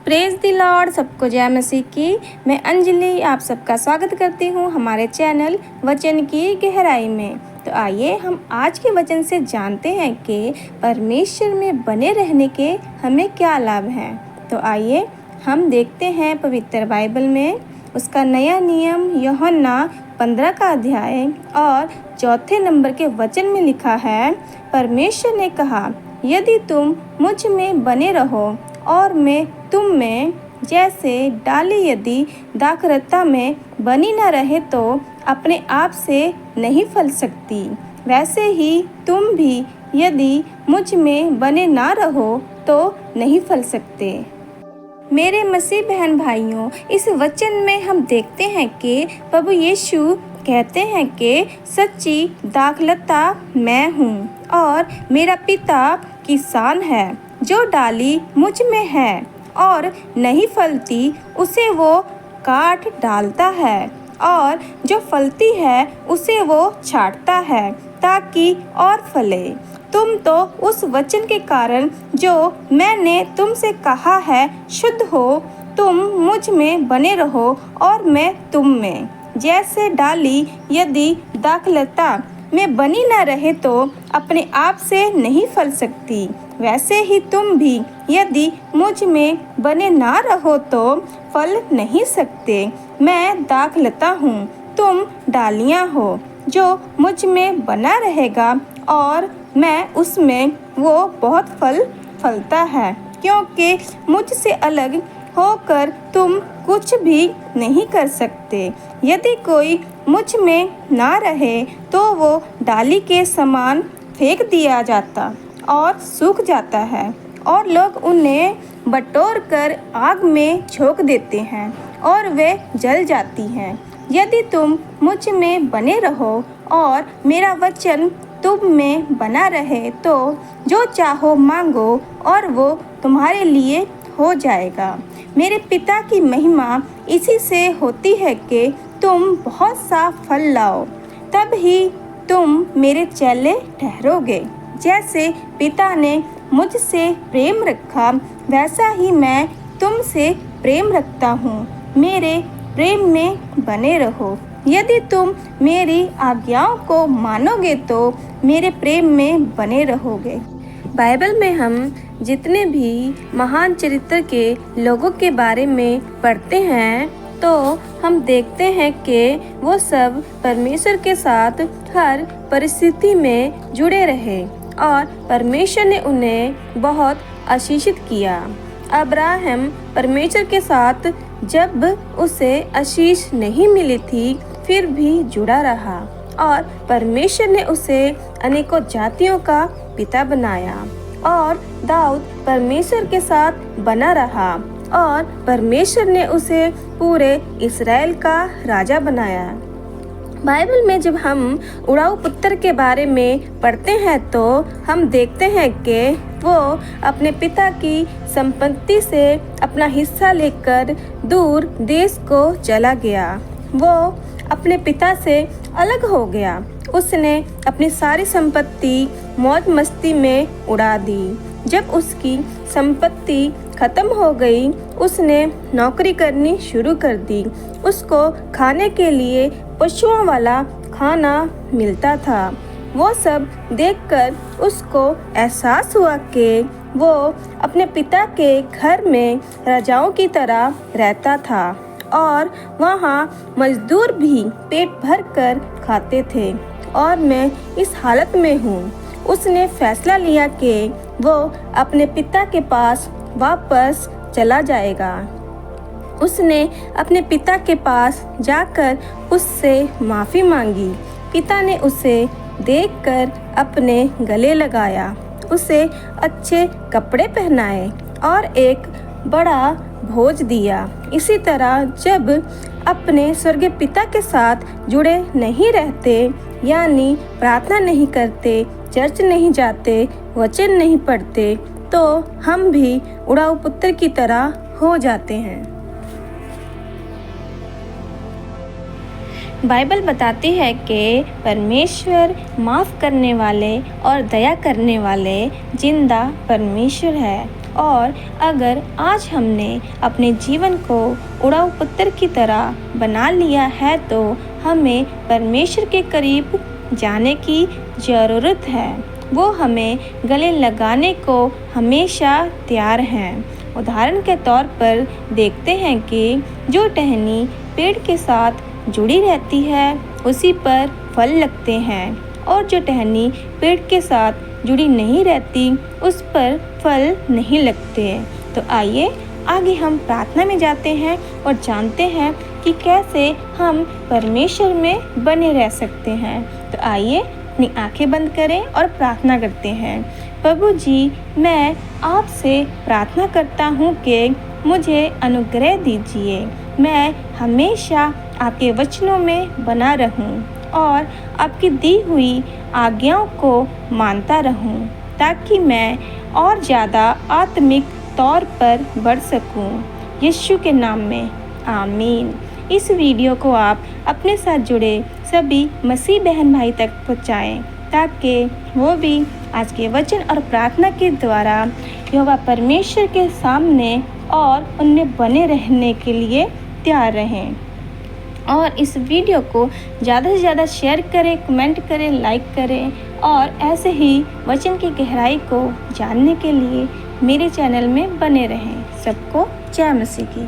Praise the Lord, सबको जय मसीह की। मैं अंजलि आप सबका स्वागत करती हूँ हमारे चैनल वचन की गहराई में। तो आइए हम आज के वचन से जानते हैं कि परमेश्वर में बने रहने के हमें क्या लाभ हैं। तो आइए हम देखते हैं पवित्र बाइबल में उसका नया नियम यूहन्ना 15 का अध्याय और 4 नंबर के वचन में लिखा है, परमेश्वर ने कहा, यदि तुम मुझ में बने रहो और मैं तुम में, जैसे डाली यदि दाखलता में बनी न रहे तो अपने आप से नहीं फल सकती, वैसे ही तुम भी यदि मुझ में बने ना रहो तो नहीं फल सकते। मेरे मसीह बहन भाइयों, इस वचन में हम देखते हैं कि प्रभु यीशु कहते हैं कि सच्ची दाखलता मैं हूँ और मेरा पिता किसान है। जो डाली मुझ में है और नहीं फलती उसे वो काट डालता है, और जो फलती है उसे वो छांटता है ताकि और फले। तुम तो उस वचन के कारण जो मैंने तुमसे कहा है शुद्ध हो। तुम मुझ में बने रहो और मैं तुम में। जैसे डाली यदि दाखलता में बनी न रहे तो अपने आप से नहीं फल सकती, वैसे ही तुम भी यदि मुझ में बने ना रहो तो फल नहीं सकते। मैं दाखलता हूँ, तुम डालियाँ हो। जो मुझ में बना रहेगा और मैं उसमें, वो बहुत फल फलता है, क्योंकि मुझसे अलग होकर तुम कुछ भी नहीं कर सकते। यदि कोई मुझ में ना रहे तो वो डाली के समान फेंक दिया जाता और सूख जाता है, और लोग उन्हें बटोर कर आग में झोंक देते हैं और वे जल जाती हैं। यदि तुम मुझ में बने रहो और मेरा वचन तुम में बना रहे तो जो चाहो मांगो और वो तुम्हारे लिए हो जाएगा। मेरे पिता की महिमा इसी से होती है कि तुम बहुत सा फल लाओ, तब ही तुम मेरे चेले ठहरोगे। जैसे पिता ने मुझसे प्रेम रखा वैसा ही मैं तुमसे प्रेम रखता हूँ। मेरे प्रेम में बने रहो। यदि तुम मेरी आज्ञाओं को मानोगे तो मेरे प्रेम में बने रहोगे। बाइबल में हम जितने भी महान चरित्र के लोगों के बारे में पढ़ते हैं तो हम देखते हैं कि वो सब परमेश्वर के साथ हर परिस्थिति में जुड़े रहे और परमेश्वर ने उन्हें बहुत आशीषित किया। अब्राहम परमेश्वर के साथ जब उसे आशीष नहीं मिली थी फिर भी जुड़ा रहा और परमेश्वर ने उसे अनेकों जातियों का पिता बनाया। और दाऊद परमेश्वर के साथ बना रहा और परमेश्वर ने उसे पूरे इस्राएल का राजा बनाया। बाइबल में जब हम उड़ाऊ पुत्र के बारे में पढ़ते हैं तो हम देखते हैं कि वो अपने पिता की संपत्ति से अपना हिस्सा लेकर दूर देश को चला गया। वो अपने पिता से अलग हो गया। उसने अपनी सारी संपत्ति मौज मस्ती में उड़ा दी। जब उसकी संपत्ति खत्म हो गई उसने नौकरी करनी शुरू कर दी। उसको खाने के लिए पशुओं वाला खाना मिलता था। वो सब देखकर उसको एहसास हुआ कि वो अपने पिता के घर में राजाओं की तरह रहता था और वहाँ मजदूर भी पेट भर कर खाते थे और मैं इस हालत में हूँ। उसने फैसला लिया कि वो अपने पिता के पास वापस चला जाएगा। उसने अपने पिता के पास जाकर उससे माफ़ी मांगी। पिता ने उसे देखकर अपने गले लगाया, उसे अच्छे कपड़े पहनाए और एक बड़ा भोज दिया। इसी तरह जब अपने स्वर्गीय पिता के साथ जुड़े नहीं रहते, यानी प्रार्थना नहीं करते, चर्च नहीं जाते, वचन नहीं पढ़ते, तो हम भी उड़ाऊ पुत्र की तरह हो जाते हैं। बाइबल बताती है कि परमेश्वर माफ़ करने वाले और दया करने वाले जिंदा परमेश्वर है और अगर आज हमने अपने जीवन को उड़ाऊ पत्थर की तरह बना लिया है तो हमें परमेश्वर के करीब जाने की ज़रूरत है। वो हमें गले लगाने को हमेशा तैयार हैं। उदाहरण के तौर पर देखते हैं कि जो टहनी पेड़ के साथ जुड़ी रहती है उसी पर फल लगते हैं, और जो टहनी पेड़ के साथ जुड़ी नहीं रहती उस पर फल नहीं लगते। तो आइए आगे हम प्रार्थना में जाते हैं और जानते हैं कि कैसे हम परमेश्वर में बने रह सकते हैं। तो आइए अपनी आंखें बंद करें और प्रार्थना करते हैं। प्रभु जी, मैं आपसे प्रार्थना करता हूँ कि मुझे अनुग्रह दीजिए। मैं हमेशा आपके वचनों में बना रहूं और आपकी दी हुई आज्ञाओं को मानता रहूं, ताकि मैं और ज़्यादा आत्मिक तौर पर बढ़ सकूं। यीशु के नाम में आमीन। इस वीडियो को आप अपने साथ जुड़े सभी मसीह बहन भाई तक पहुँचाएँ, ताकि वो भी आज के वचन और प्रार्थना के द्वारा यहोवा परमेश्वर के सामने और उनमें बने रहने के लिए तैयार रहें। और इस वीडियो को ज़्यादा से ज़्यादा शेयर करें, कमेंट करें, लाइक करें, और ऐसे ही वचन की गहराई को जानने के लिए मेरे चैनल में बने रहें। सबको जय मसीह की।